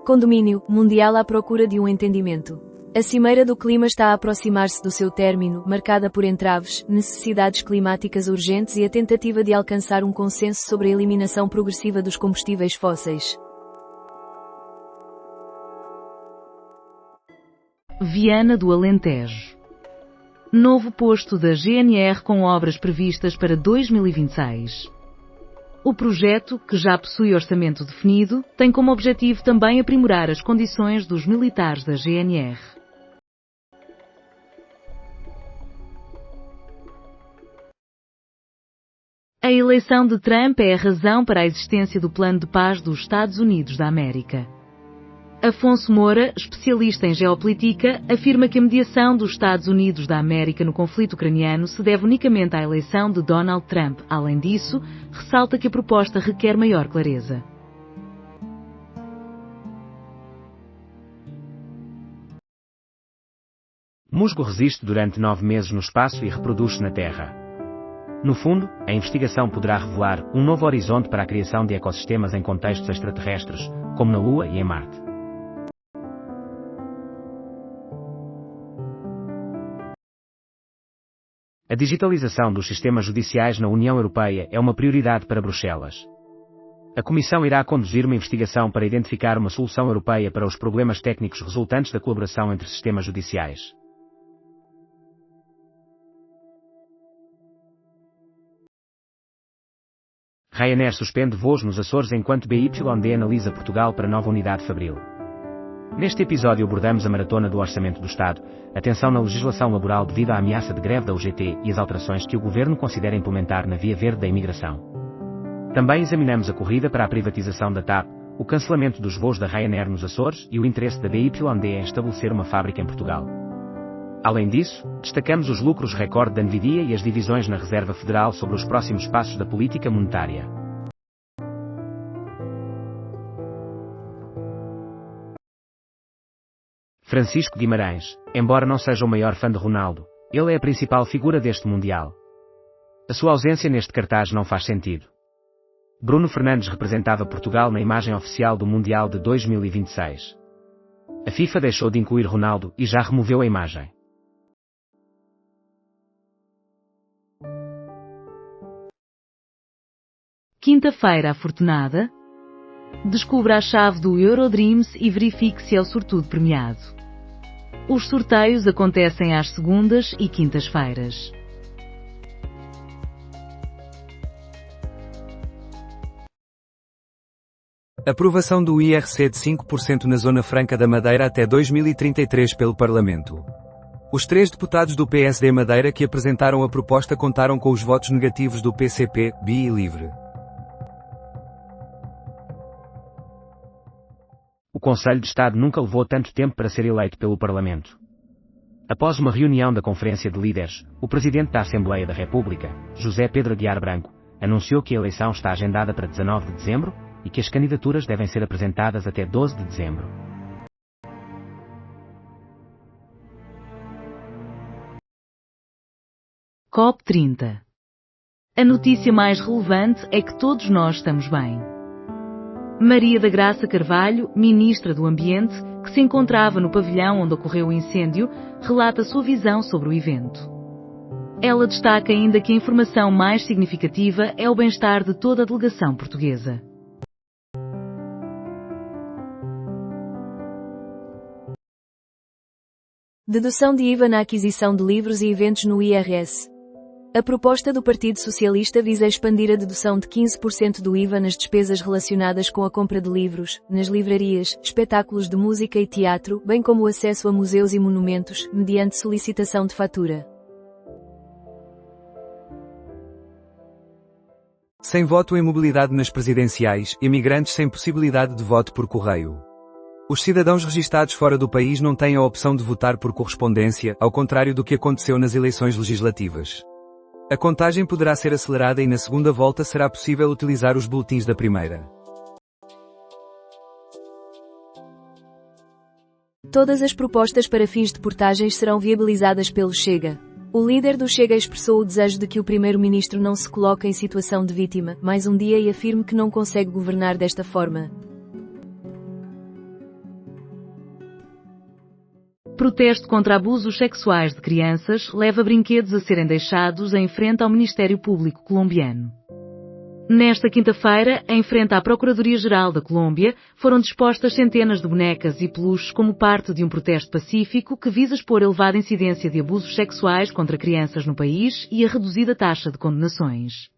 Condomínio mundial à procura de um entendimento. A Cimeira do Clima está a aproximar-se do seu término, marcada por entraves, necessidades climáticas urgentes e a tentativa de alcançar um consenso sobre a eliminação progressiva dos combustíveis fósseis. Viana do Alentejo. Novo posto da GNR com obras previstas para 2026. O projeto, que já possui orçamento definido, tem como objetivo também aprimorar as condições dos militares da GNR. A eleição de Trump é a razão para a existência do Plano de Paz dos Estados Unidos da América. Afonso Moura, especialista em geopolítica, afirma que a mediação dos Estados Unidos da América no conflito ucraniano se deve unicamente à eleição de Donald Trump. Além disso, ressalta que a proposta requer maior clareza. Musgo resiste durante 9 meses no espaço e reproduz-se na Terra. No fundo, a investigação poderá revelar um novo horizonte para a criação de ecossistemas em contextos extraterrestres, como na Lua e em Marte. A digitalização dos sistemas judiciais na União Europeia é uma prioridade para Bruxelas. A Comissão irá conduzir uma investigação para identificar uma solução europeia para os problemas técnicos resultantes da colaboração entre sistemas judiciais. Ryanair suspende voos nos Açores enquanto BYD analisa Portugal para nova unidade fabril. Neste episódio abordamos a maratona do Orçamento do Estado, a tensão na legislação laboral devido à ameaça de greve da UGT e as alterações que o Governo considera implementar na Via Verde da Imigração. Também examinamos a corrida para a privatização da TAP, o cancelamento dos voos da Ryanair nos Açores e o interesse da BYD em estabelecer uma fábrica em Portugal. Além disso, destacamos os lucros recorde da Nvidia e as divisões na Reserva Federal sobre os próximos passos da política monetária. Francisco Guimarães, embora não seja o maior fã de Ronaldo, ele é a principal figura deste Mundial. A sua ausência neste cartaz não faz sentido. Bruno Fernandes representava Portugal na imagem oficial do Mundial de 2026. A FIFA deixou de incluir Ronaldo e já removeu a imagem. Quinta-feira afortunada. Descubra a chave do Eurodreams e verifique se é o sortudo premiado. Os sorteios acontecem às segundas e quintas-feiras. Aprovação do IRC de 5% na Zona Franca da Madeira até 2033 pelo Parlamento. Os 3 deputados do PSD Madeira que apresentaram a proposta contaram com os votos negativos do PCP, BI e LIVRE. O Conselho de Estado nunca levou tanto tempo para ser eleito pelo Parlamento. Após uma reunião da Conferência de Líderes, o Presidente da Assembleia da República, José Pedro Aguiar Branco, anunciou que a eleição está agendada para 19 de dezembro e que as candidaturas devem ser apresentadas até 12 de dezembro. COP30. A notícia mais relevante é que todos nós estamos bem. Maria da Graça Carvalho, Ministra do Ambiente, que se encontrava no pavilhão onde ocorreu o incêndio, relata sua visão sobre o evento. Ela destaca ainda que a informação mais significativa é o bem-estar de toda a delegação portuguesa. Dedução de IVA na aquisição de livros e eventos no IRS. A proposta do Partido Socialista visa expandir a dedução de 15% do IVA nas despesas relacionadas com a compra de livros, nas livrarias, espetáculos de música e teatro, bem como o acesso a museus e monumentos, mediante solicitação de fatura. Sem voto em mobilidade nas presidenciais, imigrantes sem possibilidade de voto por correio. Os cidadãos registados fora do país não têm a opção de votar por correspondência, ao contrário do que aconteceu nas eleições legislativas. A contagem poderá ser acelerada e na segunda volta será possível utilizar os boletins da primeira. Todas as propostas para fins de portagens serão viabilizadas pelo Chega. O líder do Chega expressou o desejo de que o primeiro-ministro não se coloque em situação de vítima, mais um dia, e afirme que não consegue governar desta forma. Protesto contra abusos sexuais de crianças leva brinquedos a serem deixados em frente ao Ministério Público colombiano. Nesta quinta-feira, em frente à Procuradoria-Geral da Colômbia, foram dispostas centenas de bonecas e peluches como parte de um protesto pacífico que visa expor a elevada incidência de abusos sexuais contra crianças no país e a reduzida taxa de condenações.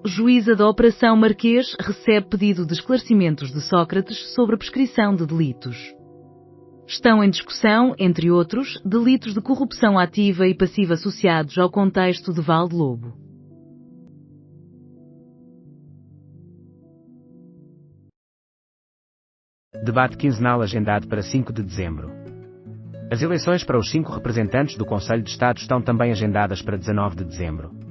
Juíza da Operação Marquês recebe pedido de esclarecimentos de Sócrates sobre a prescrição de delitos. Estão em discussão, entre outros, delitos de corrupção ativa e passiva associados ao contexto de Val de Lobo. Debate quinzenal agendado para 5 de dezembro. As eleições para os 5 representantes do Conselho de Estado estão também agendadas para 19 de dezembro.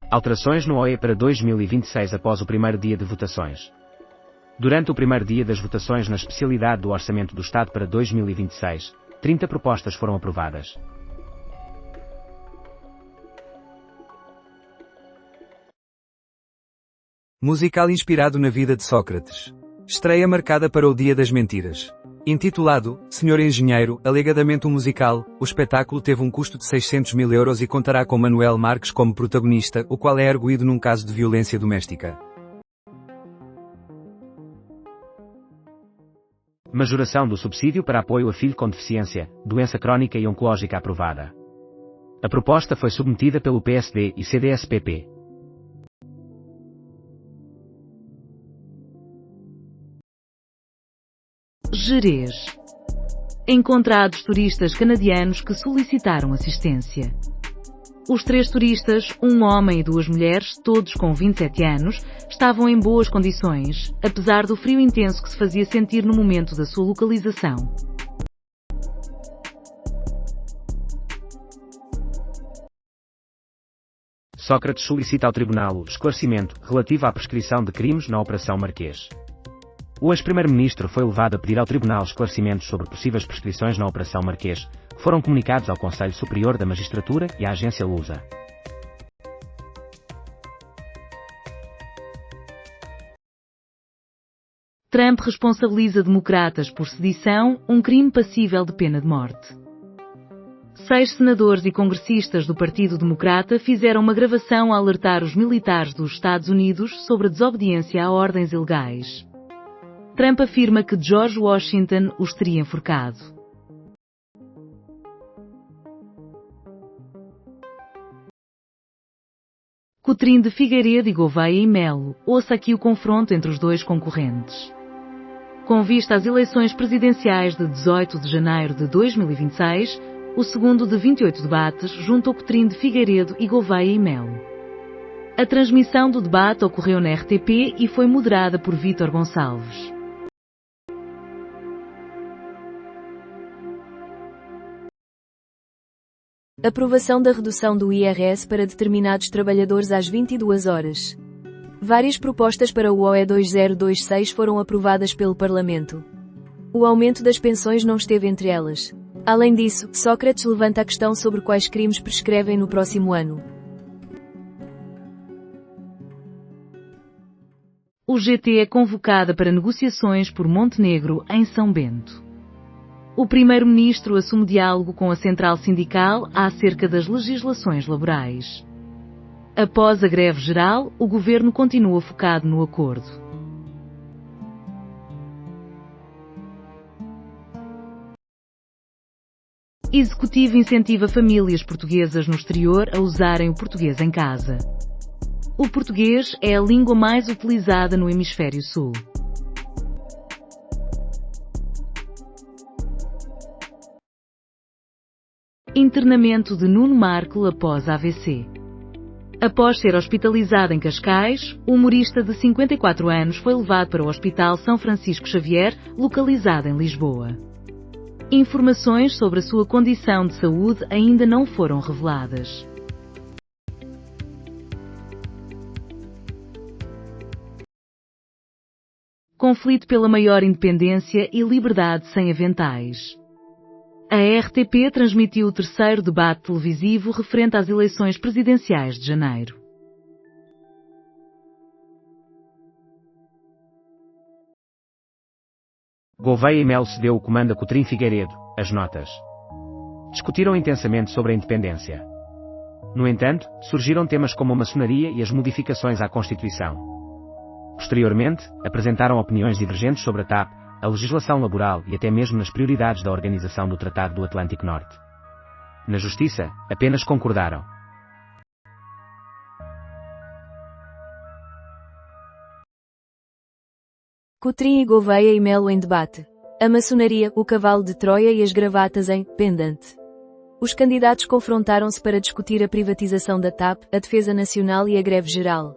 Alterações no OE para 2026 após o primeiro dia de votações. Durante o primeiro dia das votações na especialidade do Orçamento do Estado para 2026, 30 propostas foram aprovadas. Musical inspirado na vida de Sócrates. Estreia marcada para o Dia das Mentiras. Intitulado Senhor Engenheiro, alegadamente um musical, o espetáculo teve um custo de 600 mil euros e contará com Manuel Marques como protagonista, o qual é arguido num caso de violência doméstica. Majoração do subsídio para apoio a filho com deficiência, doença crónica e oncológica aprovada. A proposta foi submetida pelo PSD e CDS-PP. Gerês. encontrados turistas canadianos que solicitaram assistência. Os 3 turistas, um homem e 2 mulheres, todos com 27 anos, estavam em boas condições, apesar do frio intenso que se fazia sentir no momento da sua localização. Sócrates solicita ao tribunal o esclarecimento relativo à prescrição de crimes na Operação Marquês. O ex-primeiro-ministro foi levado a pedir ao tribunal esclarecimentos sobre possíveis prescrições na Operação Marquês, que foram comunicados ao Conselho Superior da Magistratura e à agência Lusa. Trump responsabiliza democratas por sedição, um crime passível de pena de morte. 6 senadores e congressistas do Partido Democrata fizeram uma gravação a alertar os militares dos Estados Unidos sobre a desobediência a ordens ilegais. Trump afirma que George Washington os teria enforcado. Coutrinho de Figueiredo e Gouveia e Melo, ouça aqui o confronto entre os 2 concorrentes. Com vista às eleições presidenciais de 18 de janeiro de 2026, o segundo de 28 debates juntou Coutrinho de Figueiredo e Gouveia e Melo. A transmissão do debate ocorreu na RTP e foi moderada por Vítor Gonçalves. Aprovação da redução do IRS para determinados trabalhadores às 22 horas. Várias propostas para o OE 2026 foram aprovadas pelo Parlamento. O aumento das pensões não esteve entre elas. Além disso, Sócrates levanta a questão sobre quais crimes prescrevem no próximo ano. O GT é convocada para negociações por Montenegro em São Bento. O primeiro-ministro assume diálogo com a central sindical acerca das legislações laborais. Após a greve geral, o governo continua focado no acordo. Executivo incentiva famílias portuguesas no exterior a usarem o português em casa. O português é a língua mais utilizada no Hemisfério Sul. Internamento de Nuno Marco após AVC. Após ser hospitalizado em Cascais, o humorista de 54 anos foi levado para o Hospital São Francisco Xavier, localizado em Lisboa. Informações sobre a sua condição de saúde ainda não foram reveladas. Conflito pela maior independência e liberdade sem aventais. A RTP transmitiu o 3º debate televisivo referente às eleições presidenciais de janeiro. Gouveia e Melo cedeu o comando a Coutrinho Figueiredo, as notas. Discutiram intensamente sobre a independência. No entanto, surgiram temas como a maçonaria e as modificações à Constituição. Posteriormente, apresentaram opiniões divergentes sobre a TAP, a legislação laboral e até mesmo nas prioridades da Organização do Tratado do Atlântico Norte. Na Justiça, apenas concordaram. Coutrinho e Gouveia e Melo em debate. A maçonaria, o cavalo de Troia e as gravatas em pendente. Os candidatos confrontaram-se para discutir a privatização da TAP, a defesa nacional e a greve geral.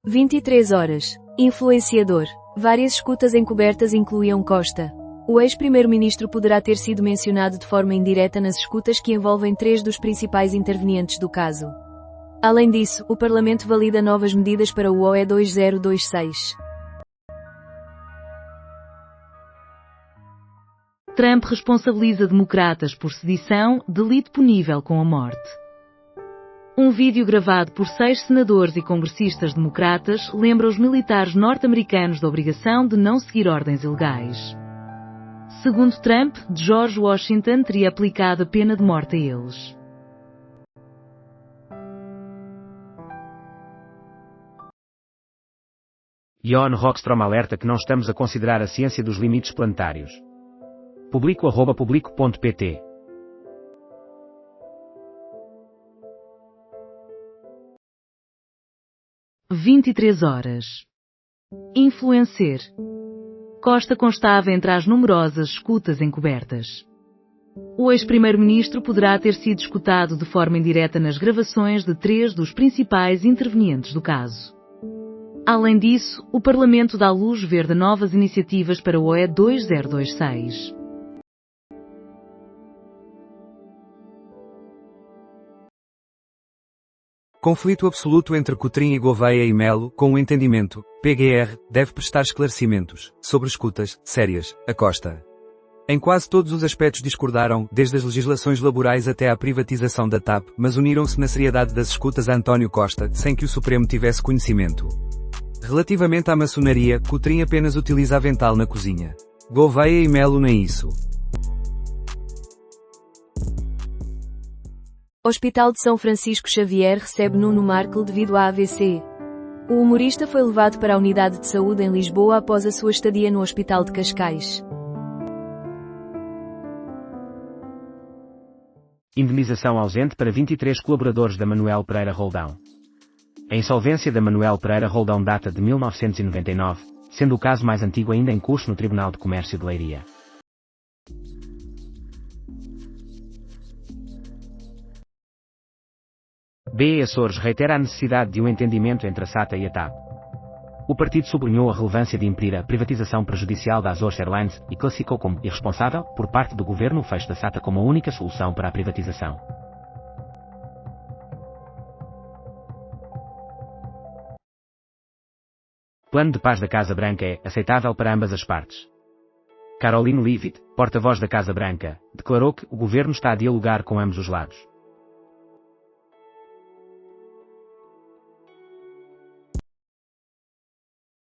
23 horas. Influenciador. Várias escutas encobertas incluíam Costa. O ex-primeiro-ministro poderá ter sido mencionado de forma indireta nas escutas que envolvem 3 dos principais intervenientes do caso. Além disso, o Parlamento valida novas medidas para o OE 2026. Trump responsabiliza democratas por sedição, delito punível com a morte. Um vídeo gravado por 6 senadores e congressistas democratas lembra os militares norte-americanos da obrigação de não seguir ordens ilegais. Segundo Trump, George Washington teria aplicado a pena de morte a eles. Ion Rockstrom alerta que não estamos a considerar a ciência dos limites planetários. Publico@publico.pt 23 horas. Influencer. Costa constava entre as numerosas escutas encobertas. O ex-primeiro-ministro poderá ter sido escutado de forma indireta nas gravações de 3 dos principais intervenientes do caso. Além disso, o Parlamento dá luz verde a novas iniciativas para o OE 2026. Conflito absoluto entre Coutrinho e Gouveia e Melo, com o entendimento, PGR, deve prestar esclarecimentos, sobre escutas, sérias, a Costa. Em quase todos os aspectos discordaram, desde as legislações laborais até à privatização da TAP, mas uniram-se na seriedade das escutas a António Costa, sem que o Supremo tivesse conhecimento. Relativamente à maçonaria, Coutrinho apenas utiliza avental na cozinha. Gouveia e Melo nem isso. Hospital de São Francisco Xavier recebe Nuno Markle devido a AVC. O humorista foi levado para a unidade de saúde em Lisboa após a sua estadia no Hospital de Cascais. Indenização ausente para 23 colaboradores da Manuel Pereira Roldão. A insolvência da Manuel Pereira Roldão data de 1999, sendo o caso mais antigo ainda em curso no Tribunal de Comércio de Leiria. BE Açores reitera a necessidade de um entendimento entre a SATA e a TAP. O partido sublinhou a relevância de impedir a privatização prejudicial da Azores Airlines e classificou como irresponsável, por parte do governo, o fecho da SATA como a única solução para a privatização. Plano de paz da Casa Branca é aceitável para ambas as partes. Caroline Leavitt, porta-voz da Casa Branca, declarou que o governo está a dialogar com ambos os lados.